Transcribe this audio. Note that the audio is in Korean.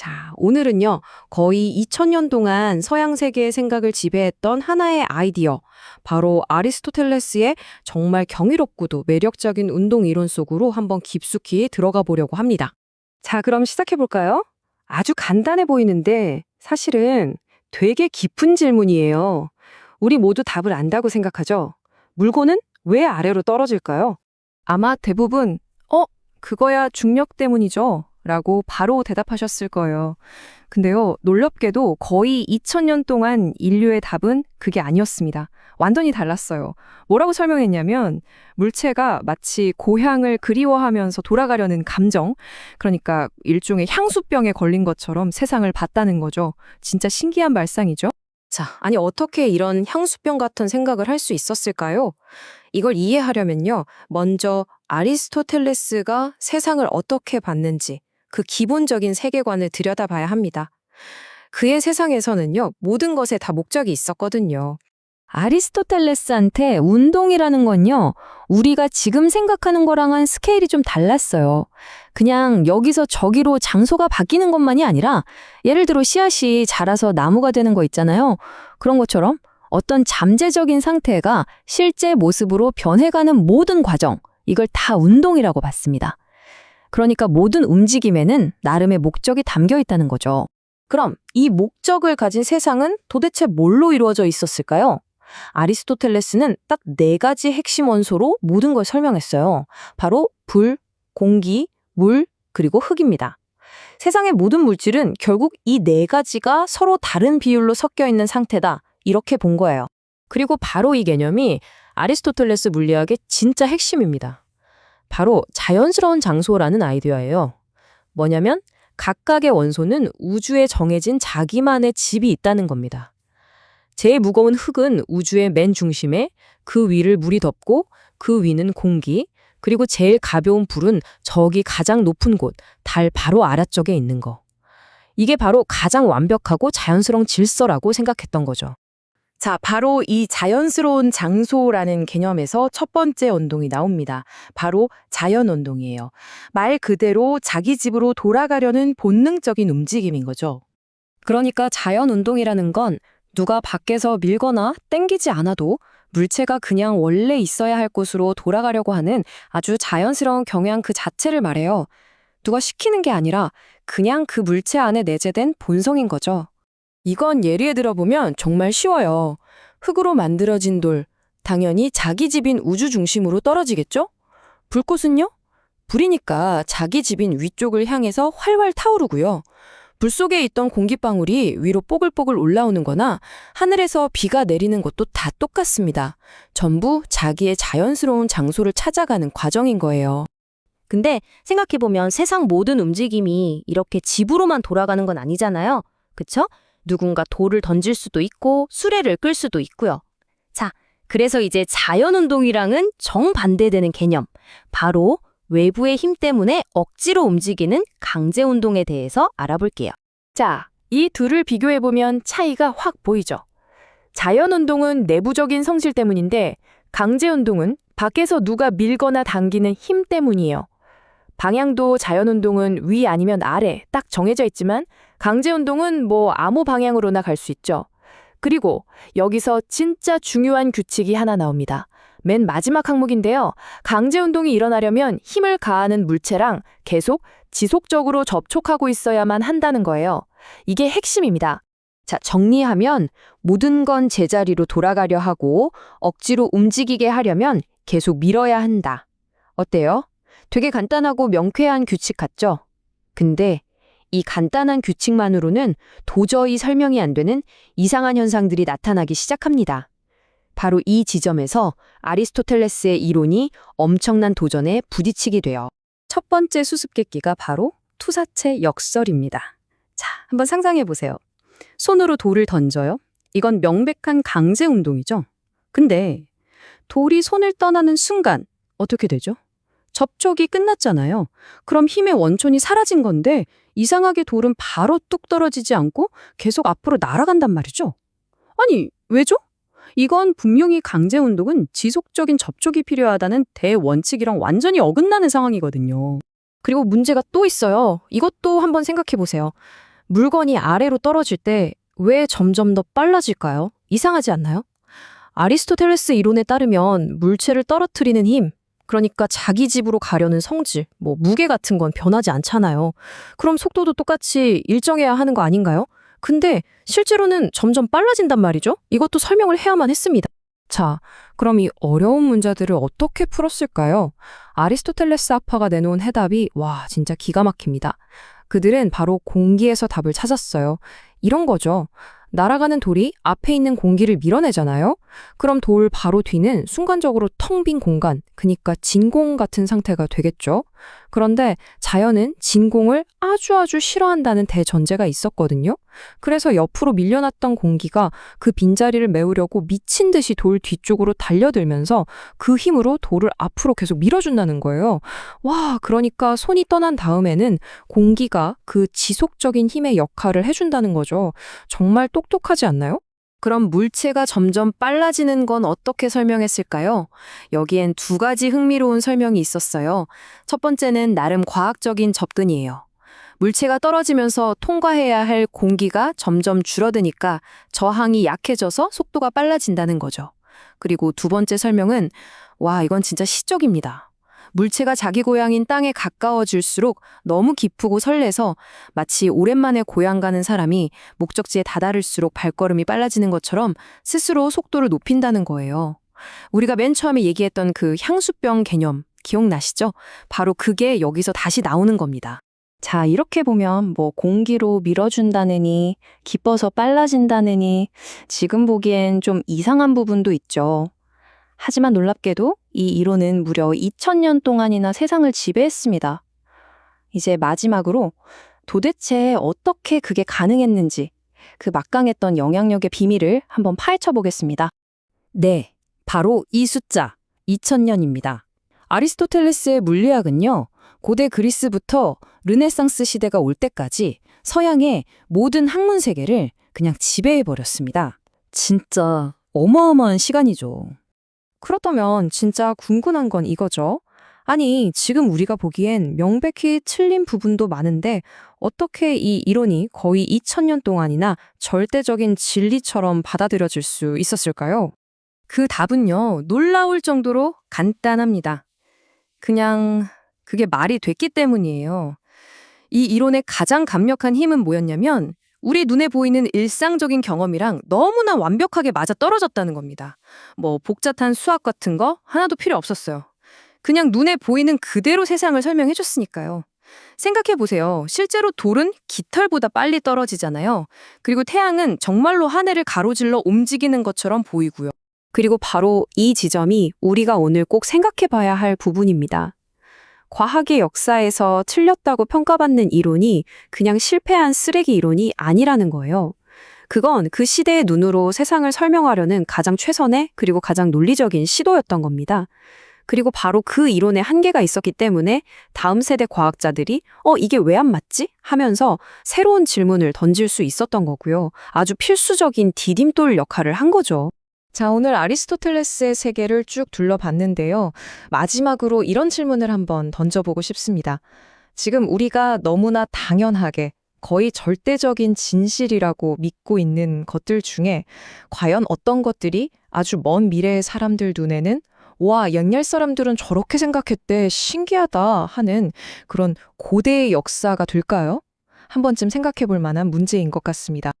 자, 오늘은요, 거의 2000년 동안 서양 세계의 생각을 지배했던 하나의 아이디어, 바로 아리스토텔레스의 정말 경이롭고도 매력적인 운동 이론 속으로 한번 깊숙이 들어가 보려고 합니다. 자, 그럼 시작해 볼까요? 아주 간단해 보이는데 사실은 되게 깊은 질문이에요. 우리 모두 답을 안다고 생각하죠? 물건은 왜 아래로 떨어질까요? 아마 대부분, 그거야 중력 때문이죠. 라고 바로 대답하셨을 거예요. 근데요, 놀랍게도 거의 2000년 동안 인류의 답은 그게 아니었습니다. 완전히 달랐어요. 뭐라고 설명했냐면, 물체가 마치 고향을 그리워하면서 돌아가려는 감정, 그러니까 일종의 향수병에 걸린 것처럼 세상을 봤다는 거죠. 진짜 신기한 발상이죠? 자, 아니 어떻게 이런 향수병 같은 생각을 할 수 있었을까요? 이걸 이해하려면요, 먼저 아리스토텔레스가 세상을 어떻게 봤는지 그 기본적인 세계관을 들여다봐야 합니다. 그의 세상에서는요, 모든 것에 다 목적이 있었거든요. 아리스토텔레스한테 운동이라는 건요, 우리가 지금 생각하는 거랑은 스케일이 좀 달랐어요. 그냥 여기서 저기로 장소가 바뀌는 것만이 아니라, 예를 들어 씨앗이 자라서 나무가 되는 거 있잖아요. 그런 것처럼 어떤 잠재적인 상태가 실제 모습으로 변해가는 모든 과정, 이걸 다 운동이라고 봤습니다. 그러니까 모든 움직임에는 나름의 목적이 담겨 있다는 거죠. 그럼 이 목적을 가진 세상은 도대체 뭘로 이루어져 있었을까요? 아리스토텔레스는 딱 4가지 핵심 원소로 모든 걸 설명했어요. 바로 불, 공기, 물, 그리고 흙입니다. 세상의 모든 물질은 결국 이 4가지가 서로 다른 비율로 섞여 있는 상태다. 이렇게 본 거예요. 그리고 바로 이 개념이 아리스토텔레스 물리학의 진짜 핵심입니다. 바로 자연스러운 장소라는 아이디어예요. 뭐냐면 각각의 원소는 우주에 정해진 자기만의 집이 있다는 겁니다. 제일 무거운 흙은 우주의 맨 중심에, 그 위를 물이 덮고 그 위는 공기, 그리고 제일 가벼운 불은 저기 가장 높은 곳, 달 바로 아래쪽에 있는 거. 이게 바로 가장 완벽하고 자연스러운 질서라고 생각했던 거죠. 자, 바로 이 자연스러운 장소라는 개념에서 첫 번째 운동이 나옵니다. 바로 자연운동이에요. 말 그대로 자기 집으로 돌아가려는 본능적인 움직임인 거죠. 그러니까 자연운동이라는 건 누가 밖에서 밀거나 땡기지 않아도 물체가 그냥 원래 있어야 할 곳으로 돌아가려고 하는 아주 자연스러운 경향 그 자체를 말해요. 누가 시키는 게 아니라 그냥 그 물체 안에 내재된 본성인 거죠. 이건 예를 들어보면 정말 쉬워요. 흙으로 만들어진 돌, 당연히 자기 집인 우주 중심으로 떨어지겠죠? 불꽃은요? 불이니까 자기 집인 위쪽을 향해서 활활 타오르고요. 불 속에 있던 공기방울이 위로 뽀글뽀글 올라오는 거나 하늘에서 비가 내리는 것도 다 똑같습니다. 전부 자기의 자연스러운 장소를 찾아가는 과정인 거예요. 근데 생각해보면 세상 모든 움직임이 이렇게 집으로만 돌아가는 건 아니잖아요. 그쵸? 누군가 돌을 던질 수도 있고 수레를 끌 수도 있고요. 자, 그래서 이제 자연운동이랑은 정반대되는 개념. 바로 외부의 힘 때문에 억지로 움직이는 강제운동에 대해서 알아볼게요. 자, 이 둘을 비교해보면 차이가 확 보이죠. 자연운동은 내부적인 성질 때문인데 강제운동은 밖에서 누가 밀거나 당기는 힘 때문이에요. 방향도 자연운동은 위 아니면 아래 딱 정해져 있지만 강제운동은 뭐 아무 방향으로나 갈 수 있죠. 그리고 여기서 진짜 중요한 규칙이 하나 나옵니다. 맨 마지막 항목인데요. 강제운동이 일어나려면 힘을 가하는 물체랑 계속 지속적으로 접촉하고 있어야만 한다는 거예요. 이게 핵심입니다. 자, 정리하면 모든 건 제자리로 돌아가려 하고 억지로 움직이게 하려면 계속 밀어야 한다. 어때요? 되게 간단하고 명쾌한 규칙 같죠? 근데 이 간단한 규칙만으로는 도저히 설명이 안 되는 이상한 현상들이 나타나기 시작합니다. 바로 이 지점에서 아리스토텔레스의 이론이 엄청난 도전에 부딪히게 돼요. 첫 번째 수수께끼가 바로 투사체 역설입니다. 자, 한번 상상해 보세요. 손으로 돌을 던져요. 이건 명백한 강제 운동이죠. 근데 돌이 손을 떠나는 순간 어떻게 되죠? 접촉이 끝났잖아요. 그럼 힘의 원천이 사라진 건데 이상하게 돌은 바로 뚝 떨어지지 않고 계속 앞으로 날아간단 말이죠. 아니, 왜죠? 이건 분명히 강제운동은 지속적인 접촉이 필요하다는 대원칙이랑 완전히 어긋나는 상황이거든요. 그리고 문제가 또 있어요. 이것도 한번 생각해 보세요. 물건이 아래로 떨어질 때 왜 점점 더 빨라질까요? 이상하지 않나요? 아리스토텔레스 이론에 따르면 물체를 떨어뜨리는 힘, 그러니까 자기 집으로 가려는 성질, 무게 같은 건 변하지 않잖아요. 그럼 속도도 똑같이 일정해야 하는 거 아닌가요? 근데 실제로는 점점 빨라진단 말이죠? 이것도 설명을 해야만 했습니다. 자, 그럼 이 어려운 문제들을 어떻게 풀었을까요? 아리스토텔레스 학파가 내놓은 해답이 진짜 기가 막힙니다. 그들은 바로 공기에서 답을 찾았어요. 이런 거죠. 날아가는 돌이 앞에 있는 공기를 밀어내잖아요? 그럼 돌 바로 뒤는 순간적으로 텅 빈 공간, 그러니까 진공 같은 상태가 되겠죠? 그런데 자연은 진공을 아주 싫어한다는 대전제가 있었거든요. 그래서 옆으로 밀려났던 공기가 그 빈자리를 메우려고 미친 듯이 돌 뒤쪽으로 달려들면서 그 힘으로 돌을 앞으로 계속 밀어준다는 거예요. 그러니까 손이 떠난 다음에는 공기가 그 지속적인 힘의 역할을 해준다는 거죠. 정말 똑똑하지 않나요? 그럼 물체가 점점 빨라지는 건 어떻게 설명했을까요? 여기엔 두 가지 흥미로운 설명이 있었어요. 첫 번째는 나름 과학적인 접근이에요. 물체가 떨어지면서 통과해야 할 공기가 점점 줄어드니까 저항이 약해져서 속도가 빨라진다는 거죠. 그리고 두 번째 설명은 이건 진짜 시적입니다. 물체가 자기 고향인 땅에 가까워질수록 너무 기쁘고 설레서 마치 오랜만에 고향 가는 사람이 목적지에 다다를수록 발걸음이 빨라지는 것처럼 스스로 속도를 높인다는 거예요. 우리가 맨 처음에 얘기했던 그 향수병 개념 기억나시죠? 바로 그게 여기서 다시 나오는 겁니다. 자, 이렇게 보면 공기로 밀어준다느니 기뻐서 빨라진다느니 지금 보기엔 좀 이상한 부분도 있죠. 하지만 놀랍게도 이 이론은 무려 2000년 동안이나 세상을 지배했습니다. 이제 마지막으로 도대체 어떻게 그게 가능했는지 그 막강했던 영향력의 비밀을 한번 파헤쳐 보겠습니다. 네, 바로 이 숫자 2000년입니다. 아리스토텔레스의 물리학은요, 고대 그리스부터 르네상스 시대가 올 때까지 서양의 모든 학문 세계를 그냥 지배해버렸습니다. 진짜 어마어마한 시간이죠. 그렇다면 진짜 궁금한 건 이거죠. 아니, 지금 우리가 보기엔 명백히 틀린 부분도 많은데 어떻게 이 이론이 거의 2000년 동안이나 절대적인 진리처럼 받아들여질 수 있었을까요? 그 답은요, 놀라울 정도로 간단합니다. 그냥 그게 말이 됐기 때문이에요. 이 이론의 가장 강력한 힘은 뭐였냐면 우리 눈에 보이는 일상적인 경험이랑 너무나 완벽하게 맞아떨어졌다는 겁니다. 복잡한 수학 같은 거 하나도 필요 없었어요. 그냥 눈에 보이는 그대로 세상을 설명해 줬으니까요. 생각해 보세요. 실제로 돌은 깃털보다 빨리 떨어지잖아요. 그리고 태양은 정말로 하늘을 가로질러 움직이는 것처럼 보이고요. 그리고 바로 이 지점이 우리가 오늘 꼭 생각해 봐야 할 부분입니다. 과학의 역사에서 틀렸다고 평가받는 이론이 그냥 실패한 쓰레기 이론이 아니라는 거예요. 그건 그 시대의 눈으로 세상을 설명하려는 가장 최선의 그리고 가장 논리적인 시도였던 겁니다. 그리고 바로 그 이론에 한계가 있었기 때문에 다음 세대 과학자들이 이게 왜 안 맞지? 하면서 새로운 질문을 던질 수 있었던 거고요. 아주 필수적인 디딤돌 역할을 한 거죠. 자, 오늘 아리스토텔레스의 세계를 쭉 둘러봤는데요. 마지막으로 이런 질문을 한번 던져보고 싶습니다. 지금 우리가 너무나 당연하게 거의 절대적인 진실이라고 믿고 있는 것들 중에 과연 어떤 것들이 아주 먼 미래의 사람들 눈에는 옛날 사람들은 저렇게 생각했대, 신기하다 하는 그런 고대의 역사가 될까요? 한 번쯤 생각해 볼 만한 문제인 것 같습니다.